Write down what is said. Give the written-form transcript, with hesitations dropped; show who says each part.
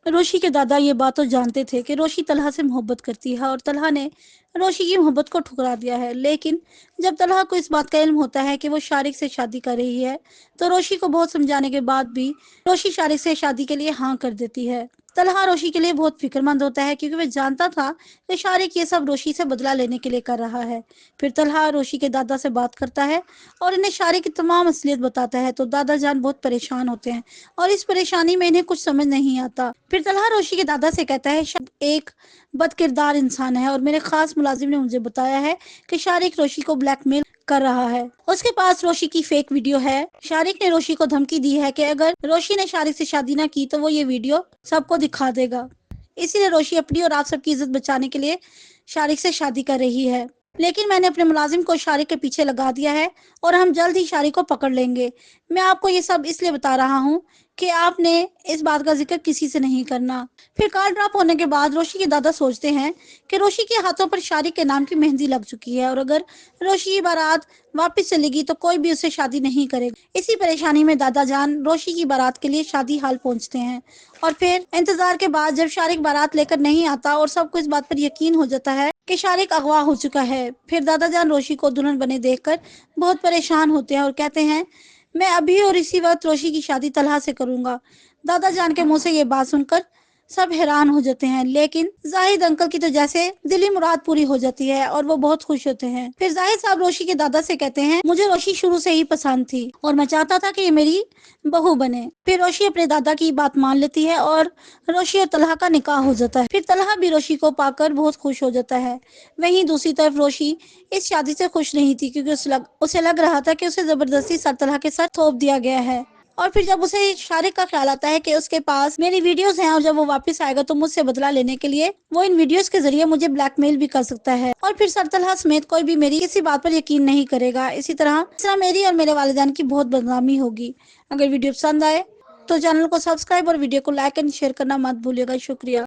Speaker 1: रोशी के दादा ये बात तो जानते थे कि रोशी तलहा से मोहब्बत करती है और तलहा ने रोशी की मोहब्बत को ठुकरा दिया है। लेकिन जब तलहा को इस बात का इल्म होता है कि वो शारिक से शादी कर रही है, तो रोशी को बहुत समझाने के बाद भी रोशी शारिक से शादी के लिए हाँ कर देती है। तलहा रोशी के लिए बहुत फिक्रमंद होता है, क्योंकि वह जानता था कि शारिक ये सब रोशी से बदला लेने के लिए कर रहा है। फिर तलहा रोशी के दादा से बात करता है और इन्हें शारिक की तमाम असलियत बताता है, तो दादा जान बहुत परेशान होते हैं और इस परेशानी में इन्हें कुछ समझ नहीं आता। फिर तलहा रोशी के दादा से कहता है, शारिक एक बदकिरदार इंसान है और मेरे खास मुलाजिम ने मुझे बताया है कि शारिक रोशी को ब्लैकमेल कर रहा है। उसके पास रोशी की फेक वीडियो है। शारिक ने रोशी को धमकी दी है कि अगर रोशी ने शारिक से शादी ना की तो वो ये वीडियो सबको दिखा देगा। इसीलिए रोशी अपनी और आप सबकी इज्जत बचाने के लिए शारिक से शादी कर रही है। लेकिन मैंने अपने मुलाजिम को शारिक के पीछे लगा दिया है और हम जल्द ही शारिक को पकड़ लेंगे। मैं आपको ये सब इसलिए बता रहा हूँ कि आपने इस बात का जिक्र किसी से नहीं करना। फिर कॉल ड्रॉप होने के बाद रोशी के दादा सोचते हैं कि रोशी के हाथों पर शारिक के नाम की मेहंदी लग चुकी है और अगर रोशी की बारात वापस चलेगी तो कोई भी उससे शादी नहीं करेगा। इसी परेशानी में दादा जान रोशी की बारात के लिए शादी हाल पहुंचते हैं और फिर इंतजार के बाद जब शारिक बारात लेकर नहीं आता और सबको इस बात पर यकीन हो जाता है कि शारिक अगवा हो चुका है, फिर दादा जान रोशी को दुल्हन बने देखकर बहुत परेशान होते हैं और कहते हैं, मैं अभी और इसी वक्त रोशी की शादी तलहा से करूंगा। दादा जान के मुंह से ये बात सुनकर सब हैरान हो जाते हैं, लेकिन जाहिद अंकल की तो जैसे दिली मुराद पूरी हो जाती है और वो बहुत खुश होते हैं। फिर जाहिद साहब रोशी के दादा से कहते हैं, मुझे रोशी शुरू से ही पसंद थी और मैं चाहता था कि ये मेरी बहू बने। फिर रोशी अपने दादा की बात मान लेती है और रोशी और तलहा का निकाह हो जाता है। फिर तलहा भी रोशी को पाकर बहुत खुश हो जाता है। वहीं दूसरी तरफ रोशी इस शादी से खुश नहीं थी, क्योंकि उसे लग रहा था कि उसे जबरदस्ती सर तलहा के सर थोप दिया गया है। और फिर जब उसे शारिक का ख्याल आता है कि उसके पास मेरी वीडियोस हैं और जब वो वापस आएगा तो मुझसे बदला लेने के लिए वो इन वीडियोस के जरिए मुझे ब्लैकमेल भी कर सकता है और फिर सरतलहा समेत कोई भी मेरी किसी बात पर यकीन नहीं करेगा। इसी तरह मेरी और मेरे वालिदान की बहुत बदनामी होगी। अगर वीडियो पसंद आए तो चैनल को सब्सक्राइब और वीडियो को लाइक एंड शेयर करना मत भूलिएगा। शुक्रिया।